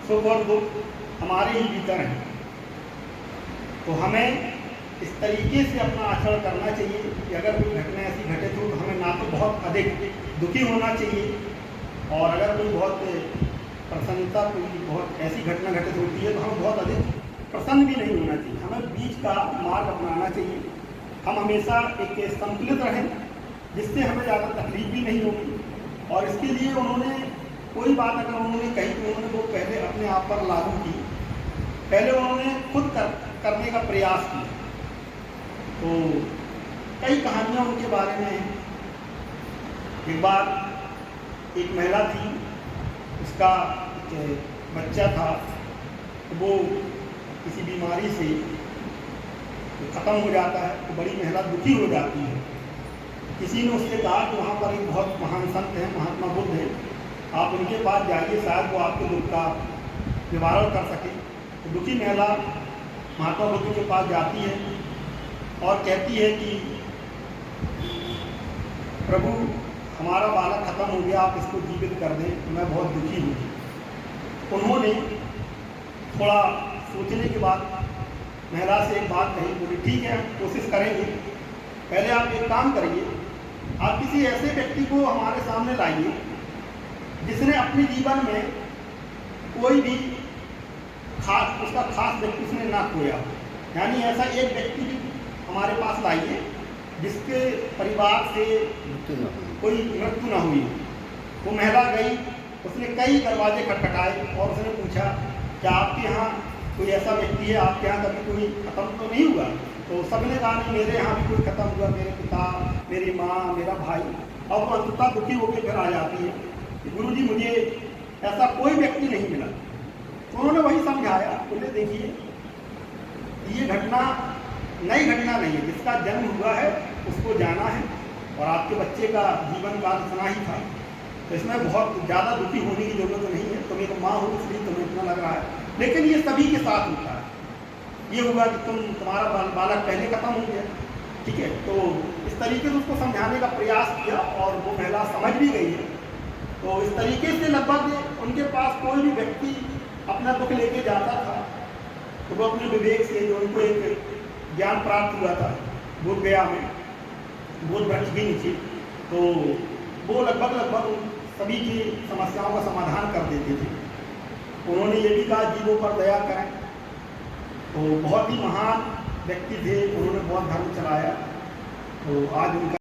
सुख और दुख हमारे ही भीतर हैं। तो हमें इस तरीके से अपना आचरण करना चाहिए कि अगर कोई घटना ऐसी घटे तो हमें ना तो बहुत अधिक दुखी होना चाहिए, और अगर कोई बहुत प्रसन्नता, कोई बहुत ऐसी घटना घटित होती है तो हमें बहुत अधिक प्रसन्न भी नहीं होना चाहिए। हमें बीच का मार्ग अपनाना चाहिए। हम हमेशा एक संतुलित रहें जिससे हमें ज़्यादा तकलीफ भी नहीं होगी। और इसके लिए उन्होंने कोई बात अगर उन्होंने कही तो उन्होंने वो पहले अपने आप पर लागू की, पहले उन्होंने खुद करने का प्रयास किया। तो कई कहानियाँ उनके बारे में हैं। एक बार एक महिला थी, उसका एक बच्चा था, तो वो किसी बीमारी से ख़त्म हो जाता है तो बड़ी महिला दुखी हो जाती है। किसी ने उससे कहा कि वहाँ पर एक बहुत महान संत हैं, महात्मा बुद्ध हैं, आप उनके पास जाइए, शायद वो आपके दुख का निवारण कर सके। तो दुखी महिला महात्मा बुद्ध के पास जाती है और कहती है कि प्रभु, हमारा बालक खत्म हो गया, आप इसको जीवित कर दें, मैं बहुत दुखी हूँ। उन्होंने थोड़ा सोचने के बाद महिला से एक बात कही, बोली ठीक है कोशिश करेंगे, पहले आप एक काम करिए, आप किसी ऐसे व्यक्ति को हमारे सामने लाइए जिसने अपने जीवन में कोई भी उसका खास व्यक्ति उसने ना खोया। यानी ऐसा एक व्यक्ति भी हमारे पास लाइए जिसके परिवार से कोई मृत्यु ना हुई। वो महिला गई, उसने कई दरवाजे खटखटाए और उसने पूछा क्या आपके यहाँ कोई ऐसा व्यक्ति है, आपके यहाँ कभी कोई खत्म तो नहीं हुआ? तो सबने कहा नहीं, मेरे यहाँ भी कोई खत्म हुआ, मेरे पिता, मेरी माँ, मेरा भाई। और वो अंततः दुखी होकर फिर आ जाती है कि गुरुजी मुझे ऐसा कोई व्यक्ति नहीं मिला। तो उन्होंने वही समझाया, बोले देखिए ये घटना नई घटना नहीं है, जिसका जन्म हुआ है उसको जाना है, और आपके बच्चे का जीवन काल इतना ही था, तो इसमें बहुत ज़्यादा दुखी होने की जरूरत नहीं है। तुम एक माँ हो इसलिए तुम्हें इतना लग रहा है, लेकिन ये सभी के साथ होता है। ये हुआ कि तुम्हारा बालक पहले खत्म हो गया, ठीक है। तो इस तरीके से उसको समझाने का प्रयास किया और वो महिला समझ भी गई है। तो इस तरीके से लगभग उनके पास कोई भी व्यक्ति अपना दुख लेके जाता था तो वो अपने विवेक से, जो उनको एक ज्ञान प्राप्त हुआ था बोध गया में, बोध वृक्ष के नीचे, तो वो लगभग सभी की समस्याओं का समाधान कर देते थे। उन्होंने ये भी कहा जीवों पर दया करें। तो बहुत ही महान व्यक्ति थे, उन्होंने बहुत धर्म चलाया। तो आज उनका